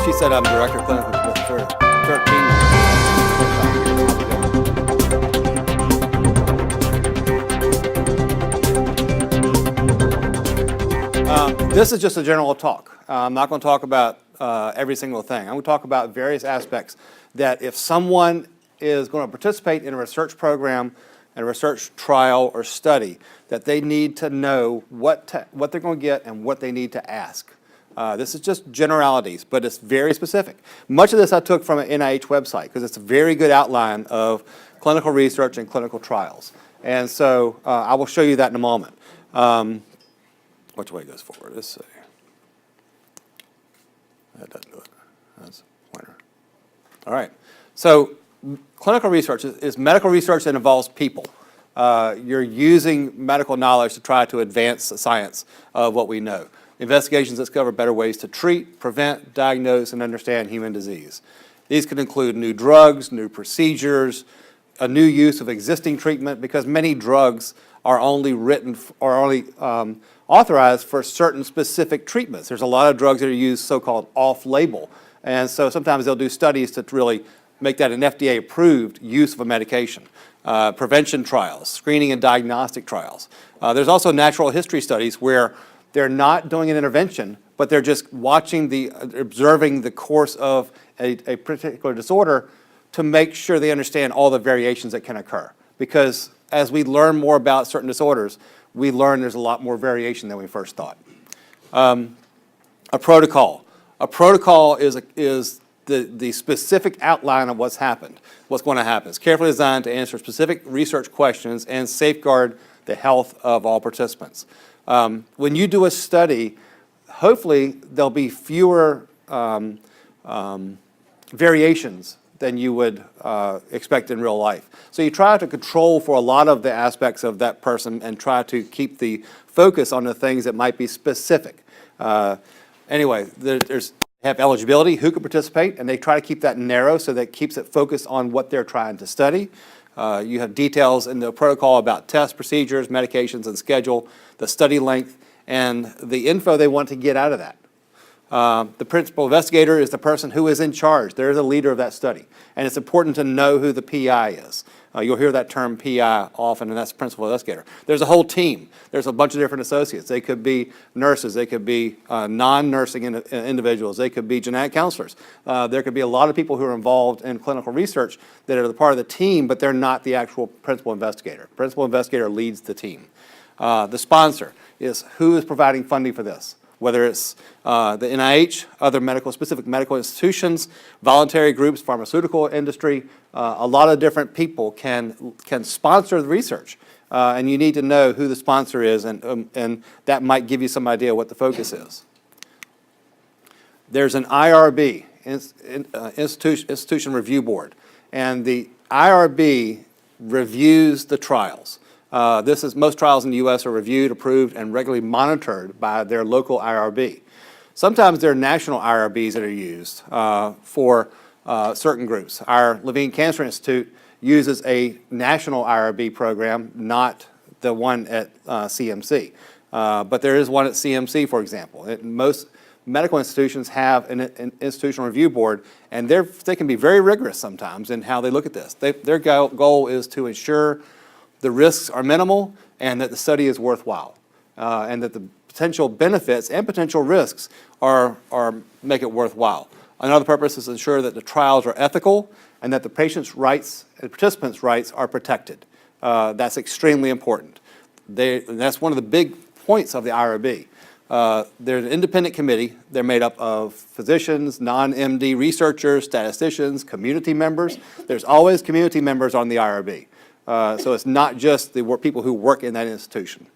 She said I'm director of clinical with 13. This is just a general talk. I'm not going to talk about every single thing. I'm going to talk about various aspects that if someone is going to participate in a research program, a research trial or study, that they need to know what they're going to get and what they need to ask. This is just generalities, but it's very specific. Much of this I took from an NIH website because it's a very good outline of clinical research and clinical trials. And so I will show you that in a moment. Which way goes forward? Let's see. That doesn't do it. That's a winner. All right. So clinical research is medical research that involves people. You're using medical knowledge to try to advance the science of what we know. Investigations discover better ways to treat, prevent, diagnose, and understand human disease. These could include new drugs, new procedures, a new use of existing treatment, because many drugs are only authorized for certain specific treatments. There's a lot of drugs that are used so-called off-label, and so sometimes they'll do studies to really make that an FDA-approved use of a medication. Prevention trials, screening and diagnostic trials. There's also natural history studies where they're not doing an intervention, but they're just observing the course of a particular disorder to make sure they understand all the variations that can occur. Because as we learn more about certain disorders, we learn there's a lot more variation than we first thought. A protocol. A protocol is the specific outline of what's going to happen. It's carefully designed to answer specific research questions and safeguard the health of all participants. When you do a study, hopefully there'll be fewer variations than you would expect in real life. So you try to control for a lot of the aspects of that person and try to keep the focus on the things that might be specific. Anyway, there's have eligibility, who can participate, and they try to keep that narrow so that it keeps it focused on what they're trying to study. You have details in the protocol about tests, procedures, medications, and schedule, the study length, and the info they want to get out of that. The principal investigator is the person who is in charge. They're the leader of that study. And it's important to know who the PI is. You'll hear that term PI often, and that's the principal investigator. There's a whole team. There's a bunch of different associates. They could be nurses. They could be non-nursing individuals. They could be genetic counselors. There could be a lot of people who are involved in clinical research that are the part of the team, but they're not the actual principal investigator. Principal investigator leads the team. The sponsor is who is providing funding for this. Whether it's the NIH, other specific medical institutions, voluntary groups, pharmaceutical industry, a lot of different people can sponsor the research. And you need to know who the sponsor is, and that might give you some idea what the focus is. There's an IRB, Institution Review Board, and the IRB reviews the trials. Most trials in the U.S. are reviewed, approved, and regularly monitored by their local IRB. Sometimes there are national IRBs that are used for certain groups. Our Levine Cancer Institute uses a national IRB program, not the one at CMC. But there is one at CMC, for example. Most medical institutions have an institutional review board, and they can be very rigorous sometimes in how they look at this. Their goal is to ensure the risks are minimal and that the study is worthwhile, and that the potential benefits and potential risks make it worthwhile. Another purpose is to ensure that the trials are ethical and that the patient's rights and participants' rights are protected. That's extremely important. That's one of the big points of the IRB. There's an independent committee. They're made up of physicians, non-MD researchers, statisticians, community members. There's always community members on the IRB. So it's not just the people who work in that institution.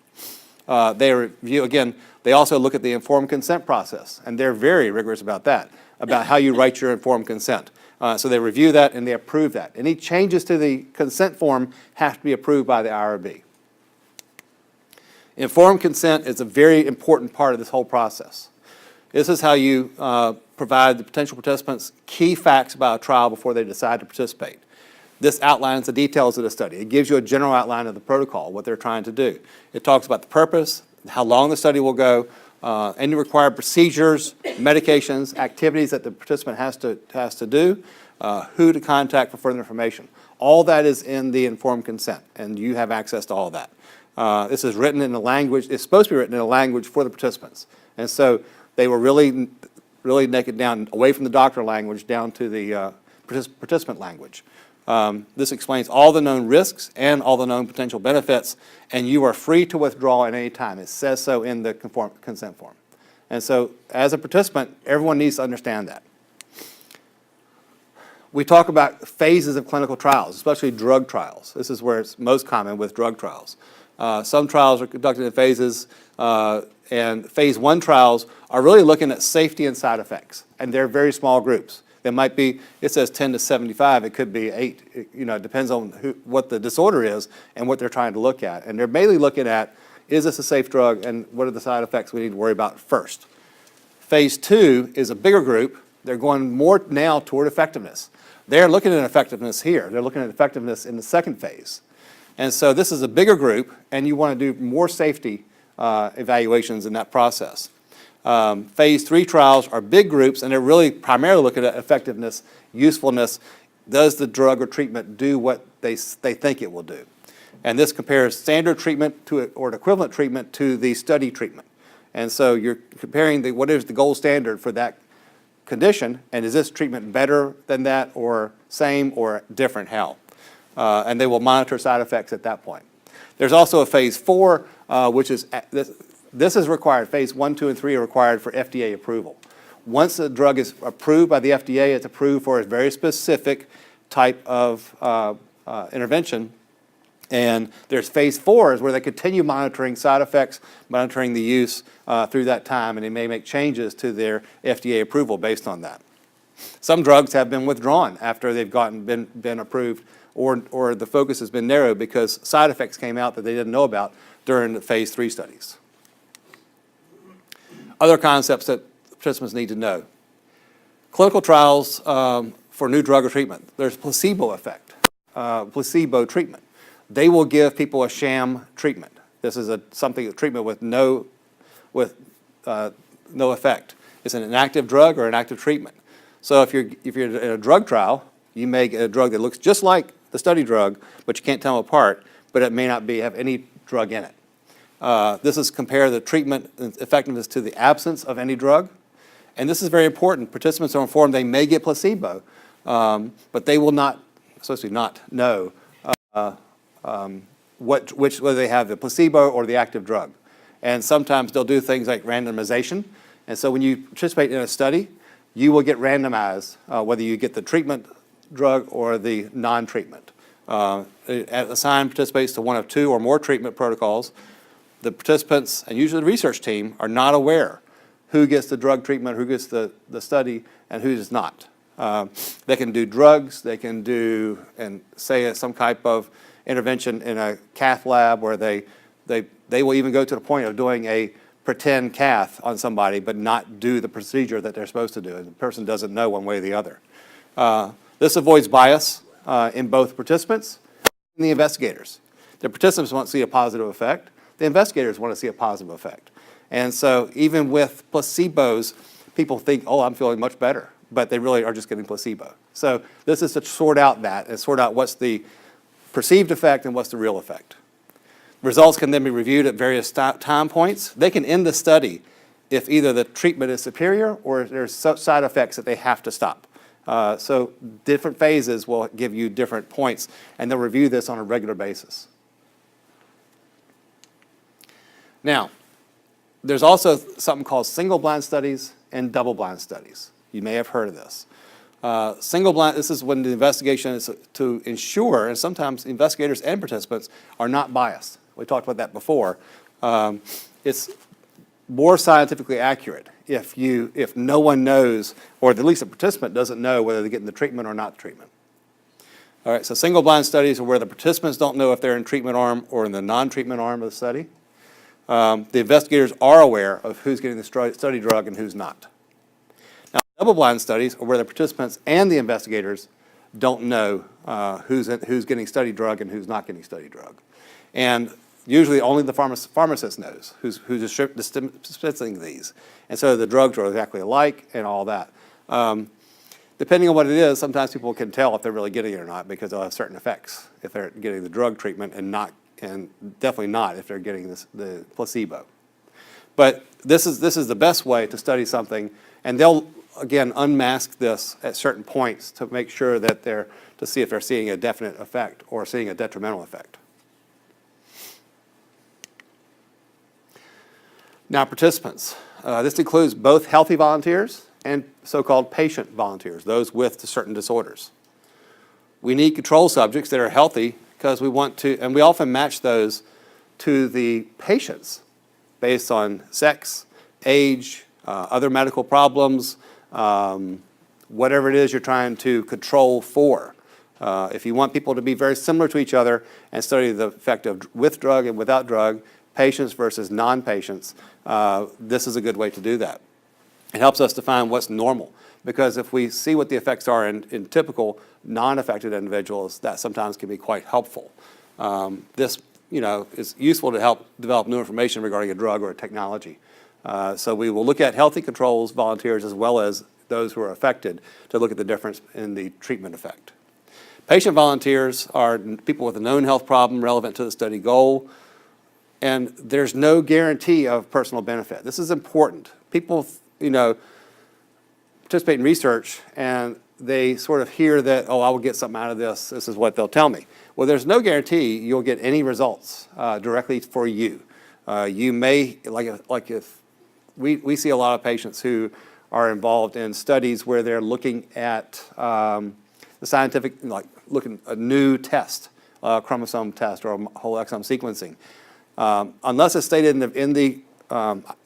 They review, again, they also look at the informed consent process, and they're very rigorous about that, about how you write your informed consent. So they review that and they approve that. Any changes to the consent form have to be approved by the IRB. Informed consent is a very important part of this whole process. This is how you provide the potential participants key facts about a trial before they decide to participate. This outlines the details of the study. It gives you a general outline of the protocol, what they're trying to do. It talks about the purpose, how long the study will go, any required procedures, medications, activities that the participant has to do, who to contact for further information. All that is in the informed consent, and you have access to all that. This is written in a language, it's supposed to be written in a language for the participants. And so they were really naked down, away from the doctor language, down to the participant language. This explains all the known risks and all the known potential benefits, and you are free to withdraw at any time. It says so in the consent form. And so as a participant, everyone needs to understand that. We talk about phases of clinical trials, especially drug trials. This is where it's most common with drug trials. Some trials are conducted in phases, and phase 1 trials are really looking at safety and side effects, and they're very small groups. There might be, it says 10 to 75, it could be 8, it depends on what the disorder is and what they're trying to look at. And they're mainly looking at, is this a safe drug, and what are the side effects we need to worry about first. Phase 2 is a bigger group. They're going more now toward effectiveness. They're looking at effectiveness here. They're looking at effectiveness in the second phase. And so this is a bigger group, and you want to do more safety evaluations in that process. Phase 3 trials are big groups, and they're really primarily looking at effectiveness, usefulness. Does the drug or treatment do what they think it will do? And this compares standard treatment to or an equivalent treatment to the study treatment. And so you're comparing what is the gold standard for that condition, and is this treatment better than that, or same, or different? How? And they will monitor side effects at that point. There's also a phase 4, which is, this is required. Phase 1, 2, and 3 are required for FDA approval. Once a drug is approved by the FDA, it's approved for a very specific type of intervention. And there's phase 4 is where they continue monitoring side effects, monitoring the use through that time, and they may make changes to their FDA approval based on that. Some drugs have been withdrawn after they've been approved, or the focus has been narrowed because side effects came out that they didn't know about during the phase 3 studies. Other concepts that participants need to know. Clinical trials for new drug or treatment. There's placebo effect, placebo treatment. They will give people a sham treatment. This is a treatment with no effect. It's an inactive drug or an active treatment. So if you're in a drug trial, you may get a drug that looks just like the study drug, but you can't tell them apart, but it may not have any drug in it. This is compare the treatment effectiveness to the absence of any drug. And this is very important. Participants are informed they may get placebo, but they will not, supposedly not know whether they have the placebo or the active drug. And sometimes they'll do things like randomization. And so when you participate in a study, you will get randomized whether you get the treatment drug or the non-treatment. Assigned participates to one of 2 or more treatment protocols. The participants, and usually the research team, are not aware who gets the drug treatment, who gets the study, and who does not. They can do drugs, they can do, and say some type of intervention in a cath lab where they will even go to the point of doing a pretend cath on somebody but not do the procedure that they're supposed to do, and the person doesn't know one way or the other. This avoids bias in both participants and the investigators. The participants want to see a positive effect. The investigators want to see a positive effect. And so even with placebos, people think, oh, I'm feeling much better, but they really are just getting placebo. So this is to sort out that and sort out what's the perceived effect and what's the real effect. Results can then be reviewed at various time points. They can end the study if either the treatment is superior or there's side effects that they have to stop. So different phases will give you different points, and they'll review this on a regular basis. Now, there's also something called single-blind studies and double-blind studies. You may have heard of this. Single-blind, this is when the investigation is to ensure, and sometimes investigators and participants are not biased. We talked about that before. It's more scientifically accurate if no one knows, or at least the participant doesn't know whether they're getting the treatment or not the treatment. All right, so single-blind studies are where the participants don't know if they're in treatment arm or in the non-treatment arm of the study. The investigators are aware of who's getting the study drug and who's not. Now, double-blind studies are where the participants and the investigators don't know who's getting study drug and who's not getting study drug. And usually only the pharmacist knows who's dispensing these. And so the drugs are exactly alike and all that. Depending on what it is, sometimes people can tell if they're really getting it or not because they'll have certain effects if they're getting the drug treatment and definitely not if they're getting the placebo. But this is the best way to study something, and they'll, again, unmask this at certain points to make sure that to see if they're seeing a definite effect or seeing a detrimental effect. Now, participants. This includes both healthy volunteers and so-called patient volunteers, those with certain disorders. We need control subjects that are healthy because we want to, and we often match those to the patients based on sex, age, other medical problems, whatever it is you're trying to control for. If you want people to be very similar to each other and study the effect of with drug and without drug, patients versus non-patients, this is a good way to do that. It helps us define what's normal, because if we see what the effects are in typical non-affected individuals, that sometimes can be quite helpful. This is useful to help develop new information regarding a drug or a technology. So we will look at healthy controls volunteers as well as those who are affected to look at the difference in the treatment effect. Patient volunteers are people with a known health problem relevant to the study goal, and there's no guarantee of personal benefit. This is important. People, participate in research and they sort of hear that, oh, I will get something out of this. This is what they'll tell me. Well, there's no guarantee you'll get any results directly for you. You may, like if we see a lot of patients who are involved in studies where they're looking at the scientific, looking at a new test, chromosome test or a whole exome sequencing. Unless it's stated in the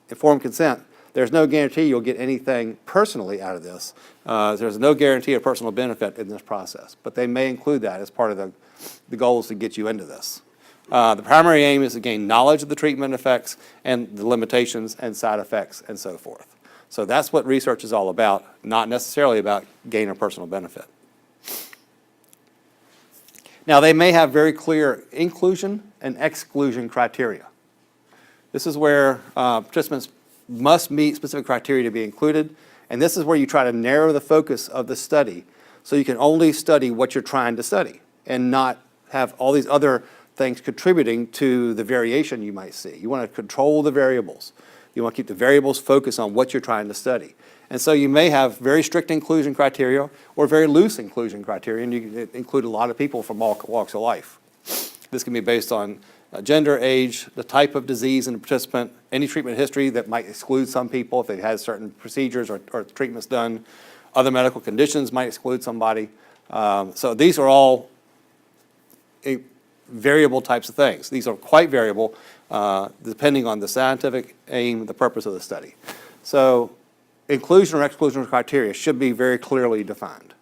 informed consent, there's no guarantee you'll get anything personally out of this. There's no guarantee of personal benefit in this process, but they may include that as part of the goals to get you into this. The primary aim is to gain knowledge of the treatment effects and the limitations and side effects and so forth. So that's what research is all about, not necessarily about gain of personal benefit. Now, they may have very clear inclusion and exclusion criteria. This is where participants must meet specific criteria to be included, and this is where you try to narrow the focus of the study so you can only study what you're trying to study and not have all these other things contributing to the variation you might see. You want to control the variables. You want to keep the variables focused on what you're trying to study. And so you may have very strict inclusion criteria or very loose inclusion criteria, and you can include a lot of people from all walks of life. This can be based on gender, age, the type of disease in the participant, any treatment history that might exclude some people if they've had certain procedures or treatments done. Other medical conditions might exclude somebody. So these are all variable types of things. These are quite variable depending on the scientific aim, the purpose of the study. So inclusion or exclusion criteria should be very clearly defined.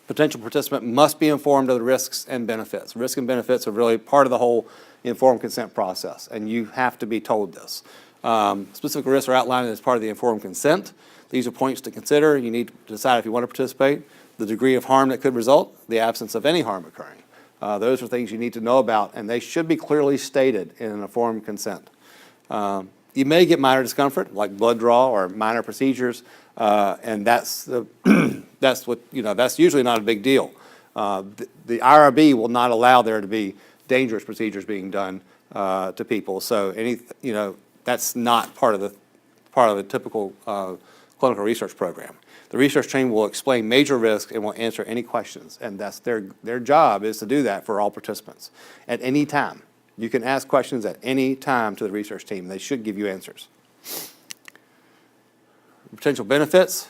Potential participant must be informed of the risks and benefits. Risks and benefits are really part of the whole informed consent process, and you have to be told this. Specific risks are outlined as part of the informed consent. These are points to consider. You need to decide if you want to participate, the degree of harm that could result, the absence of any harm occurring. Those are things you need to know about, and they should be clearly stated in an informed consent. You may get minor discomfort, like blood draw or minor procedures, and that's usually not a big deal. The IRB will not allow there to be dangerous procedures being done to people. So that's not part of the typical clinical research program. The research team will explain major risks and will answer any questions, and that's their job is to do that for all participants at any time. You can ask questions at any time to the research team, and they should give you answers. Potential benefits,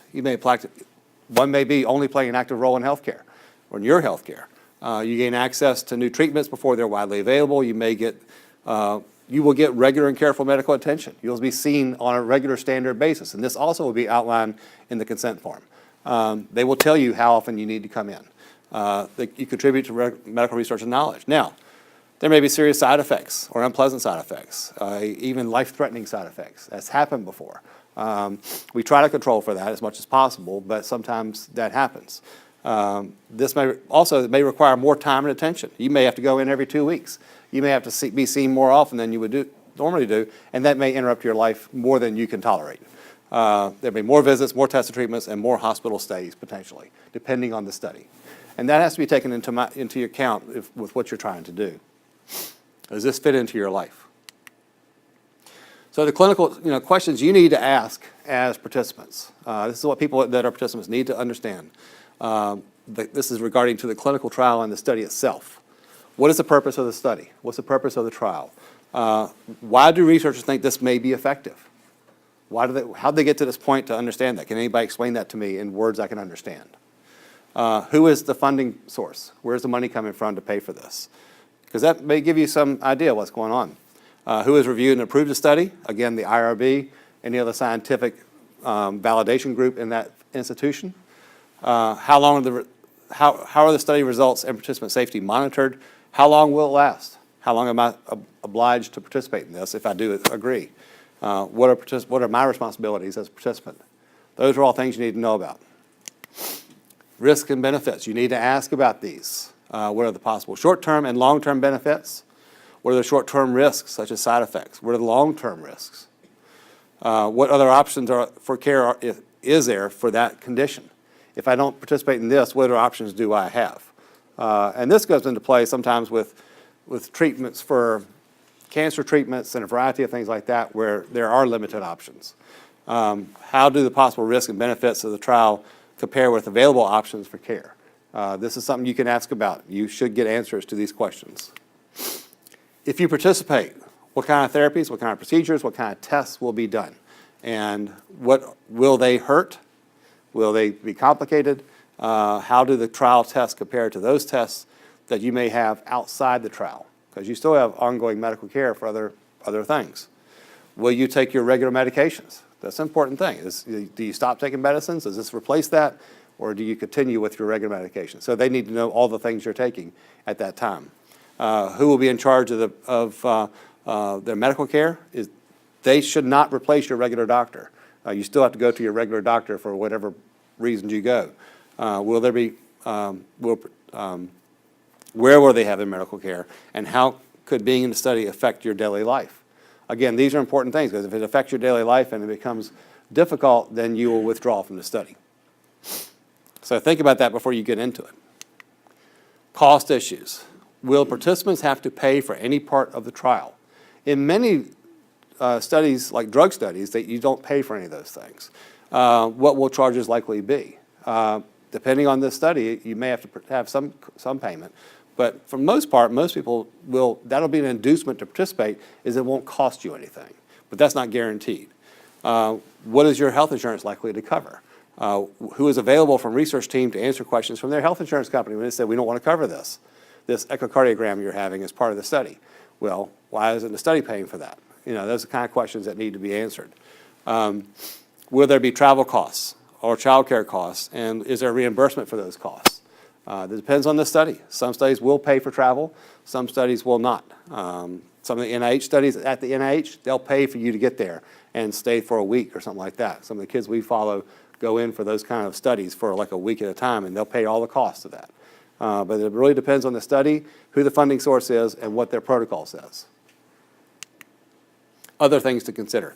one may be only playing an active role in healthcare or in your healthcare. You gain access to new treatments before they're widely available. You will get regular and careful medical attention. You'll be seen on a regular standard basis, and this also will be outlined in the consent form. They will tell you how often you need to come in. You contribute to medical research and knowledge. Now, there may be serious side effects or unpleasant side effects, even life-threatening side effects. That's happened before. We try to control for that as much as possible, but sometimes that happens. This may require more time and attention. You may have to go in every 2 weeks. You may have to be seen more often than you would normally do, and that may interrupt your life more than you can tolerate. There'll be more visits, more tests and treatments, and more hospital stays potentially, depending on the study. And that has to be taken into account with what you're trying to do. Does this fit into your life? So the clinical questions you need to ask as participants. This is what people that are participants need to understand. This is regarding to the clinical trial and the study itself. What is the purpose of the study? What's the purpose of the trial? Why do researchers think this may be effective? How did they get to this point to understand that? Can anybody explain that to me in words I can understand? Who is the funding source? Where's the money coming from to pay for this? Because that may give you some idea what's going on. Who has reviewed and approved the study? Again, the IRB, any other scientific validation group in that institution. How are the study results and participant safety monitored? How long will it last? How long am I obliged to participate in this if I do agree? What are my responsibilities as a participant? Those are all things you need to know about. Risk and benefits. You need to ask about these. What are the possible short-term and long-term benefits? What are the short-term risks, such as side effects? What are the long-term risks? What other options for care is there for that condition? If I don't participate in this, what other options do I have? And this goes into play sometimes with treatments for cancer treatments and a variety of things like that where there are limited options. How do the possible risks and benefits of the trial compare with available options for care? This is something you can ask about. You should get answers to these questions. If you participate, what kind of therapies, what kind of procedures, what kind of tests will be done? And will they hurt? Will they be complicated? How do the trial tests compare to those tests that you may have outside the trial? Because you still have ongoing medical care for other things. Will you take your regular medications? That's an important thing. Do you stop taking medicines? Does this replace that? Or do you continue with your regular medication? So they need to know all the things you're taking at that time. Who will be in charge of their medical care? They should not replace your regular doctor. You still have to go to your regular doctor for whatever reasons you go. Where will they have their medical care? And how could being in the study affect your daily life? Again, these are important things because if it affects your daily life and it becomes difficult, then you will withdraw from the study. So think about that before you get into it. Cost issues. Will participants have to pay for any part of the trial? In many studies, like drug studies, that you don't pay for any of those things. What will charges likely be? Depending on this study, you may have to have some payment. But for the most part, most people that'll be an inducement to participate, is it won't cost you anything. But that's not guaranteed. What is your health insurance likely to cover? Who is available from research team to answer questions from their health insurance company when they say, we don't want to cover this echocardiogram you're having as part of the study? Well, why isn't the study paying for that? Those are the kind of questions that need to be answered. Will there be travel costs or child care costs, and is there reimbursement for those costs? It depends on the study. Some studies will pay for travel, some studies will not. Some of the NIH studies at the NIH, they'll pay for you to get there and stay for a week or something like that. Some of the kids we follow go in for those kind of studies for like a week at a time, and they'll pay all the costs of that. But it really depends on the study, who the funding source is, and what their protocol says. Other things to consider.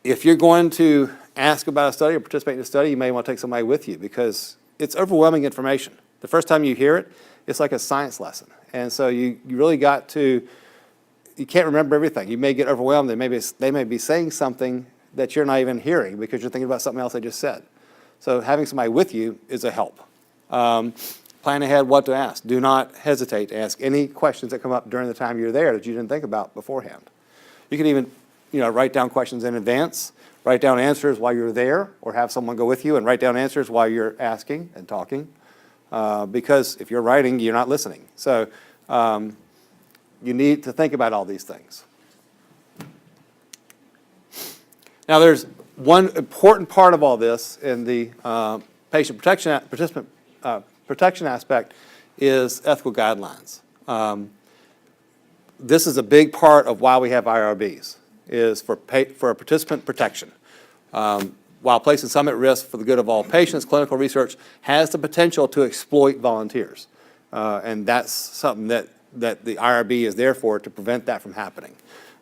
If you're going to ask about a study or participate in a study, you may want to take somebody with you because it's overwhelming information. The first time you hear it, it's like a science lesson. And so you really got to, you can't remember everything. You may get overwhelmed. They may be saying something that you're not even hearing because you're thinking about something else they just said. So having somebody with you is a help. Plan ahead what to ask. Do not hesitate to ask any questions that come up during the time you're there that you didn't think about beforehand. You can even write down questions in advance, write down answers while you're there, or have someone go with you and write down answers while you're asking and talking. Because if you're writing, you're not listening. So you need to think about all these things. Now, there's one important part of all this in the participant protection aspect is ethical guidelines. This is a big part of why we have IRBs, is for participant protection. while placing some at risk for the good of all patients, clinical research has the potential to exploit volunteers. And that's something that the IRB is there for, to prevent that from happening.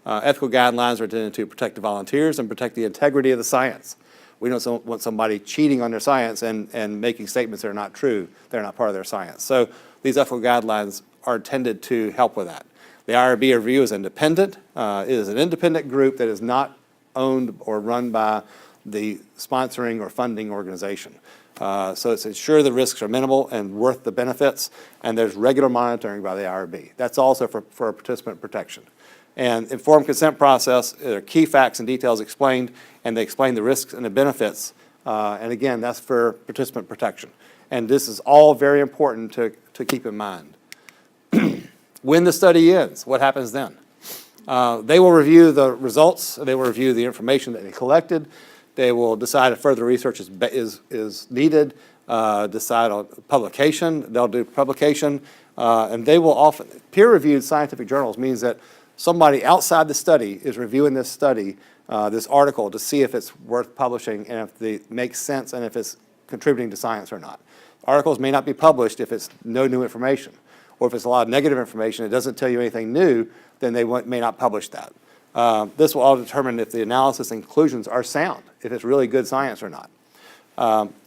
Ethical guidelines are intended to protect the volunteers and protect the integrity of the science. We don't want somebody cheating on their science and making statements that are not true. They're not part of their science. So these ethical guidelines are intended to help with that. The IRB review is independent. It is an independent group that is not owned or run by the sponsoring or funding organization. So it's ensure the risks are minimal and worth the benefits, and there's regular monitoring by the IRB. That's also for participant protection. And informed consent process, there are key facts and details explained, and they explain the risks and the benefits. And again, that's for participant protection. And this is all very important to keep in mind. When the study ends, what happens then? They will review the results. They will review the information that they collected. They will decide if further research is needed, decide on publication. They'll do publication, and they will often, peer-reviewed scientific journals means that somebody outside the study is reviewing this study, this article, to see if it's worth publishing and if it makes sense and if it's contributing to science or not. Articles may not be published if it's no new information, or if it's a lot of negative information, it doesn't tell you anything new, then they may not publish that. This will all determine if the analysis and conclusions are sound, if it's really good science or not.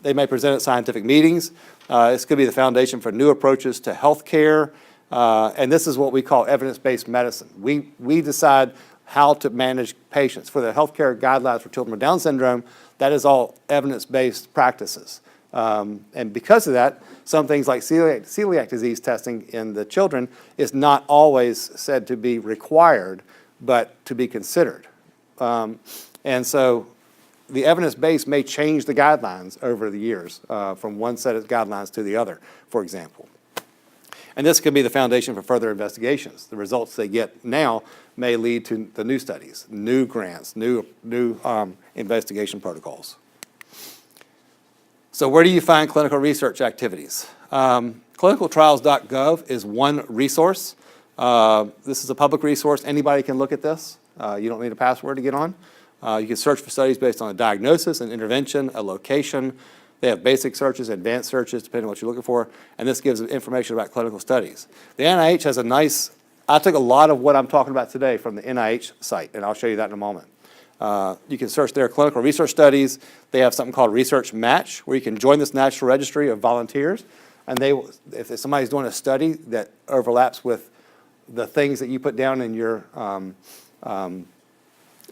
They may present at scientific meetings. This could be the foundation for new approaches to healthcare, and this is what we call evidence-based medicine. We decide how to manage patients. For the healthcare guidelines for children with Down syndrome, that is all evidence-based practices. And because of that, some things like celiac disease testing in the children is not always said to be required, but to be considered. And so the evidence base may change the guidelines over the years from one set of guidelines to the other, for example. And this could be the foundation for further investigations. The results they get now may lead to the new studies, new grants, new investigation protocols. So where do you find clinical research activities? Clinicaltrials.gov is one resource. This is a public resource. Anybody can look at this. You don't need a password to get on. You can search for studies based on a diagnosis, an intervention, a location. They have basic searches, advanced searches, depending on what you're looking for, and this gives information about clinical studies. The NIH has a nice, I took a lot of what I'm talking about today from the NIH site, and I'll show you that in a moment. You can search their clinical research studies. They have something called Research Match, where you can join this national registry of volunteers, and they will, if somebody's doing a study that overlaps with the things that you put down in your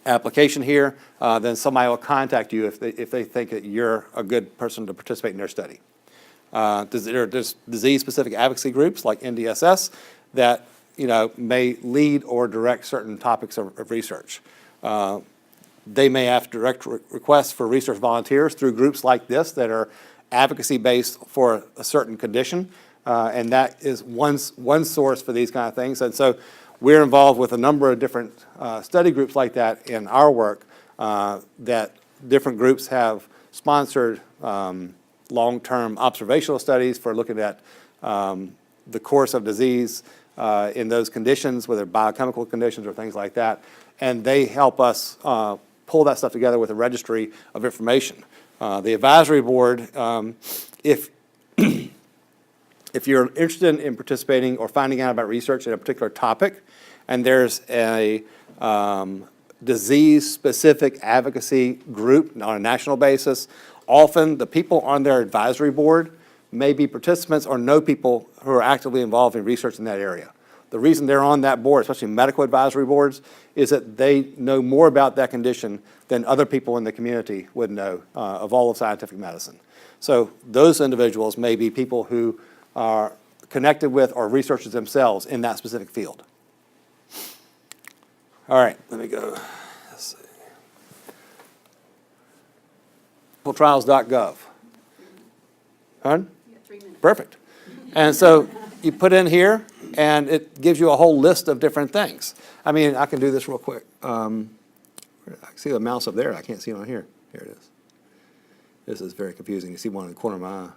application here, then somebody will contact you if they think that you're a good person to participate in their study. There's disease-specific advocacy groups like NDSS that may lead or direct certain topics of research. They may have direct requests for research volunteers through groups like this that are advocacy-based for a certain condition, and that is one source for these kind of things. And so we're involved with a number of different study groups like that in our work, that different groups have sponsored long-term observational studies for looking at the course of disease in those conditions, whether biochemical conditions or things like that. And they help us pull that stuff together with a registry of information. The advisory board, if you're interested in participating or finding out about research in a particular topic, and there's a disease-specific advocacy group on a national basis, often the people on their advisory board may be participants or know people who are actively involved in research in that area. The reason they're on that board, especially medical advisory boards, is that they know more about that condition than other people in the community would know of all of scientific medicine. So those individuals may be people who are connected with or researchers themselves in that specific field. All right, let me go. Let's see. Clinicaltrials.gov. Pardon? You got 3 minutes. Perfect. And so you put in here, and it gives you a whole list of different things. I mean, I can do this real quick. I can see the mouse up there. I can't see it on here. Here it is. This is very confusing. You see one in the corner of my eye.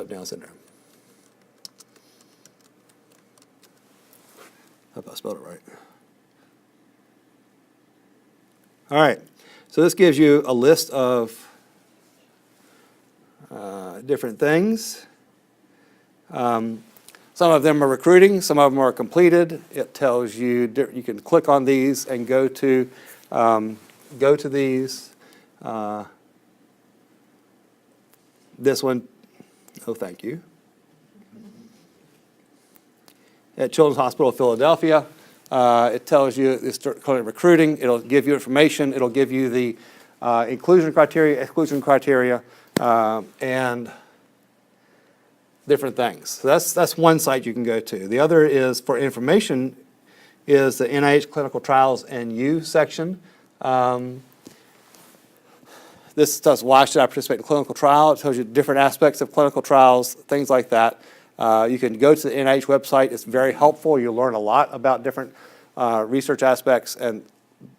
Down syndrome. Hope I spelled it right. All right. So this gives you a list of different things. Some of them are recruiting, some of them are completed. It tells you, you can click on these and go to these. This one, oh, thank you. At Children's Hospital of Philadelphia, it tells you it's currently recruiting. It'll give you information. It'll give you the inclusion criteria, exclusion criteria, and different things. So that's one site you can go to. The other is for information is the NIH Clinical Trials and You section. This tells why should I participate in a clinical trial. It tells you different aspects of clinical trials, things like that. You can go to the NIH website. It's very helpful. You'll learn a lot about different research aspects. And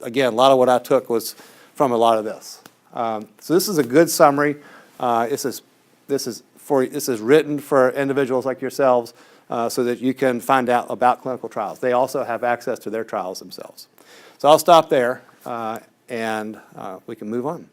again, a lot of what I took was from a lot of this. So this is a good summary. This is written for individuals like yourselves so that you can find out about clinical trials. They also have access to their trials themselves. So I'll stop there and we can move on.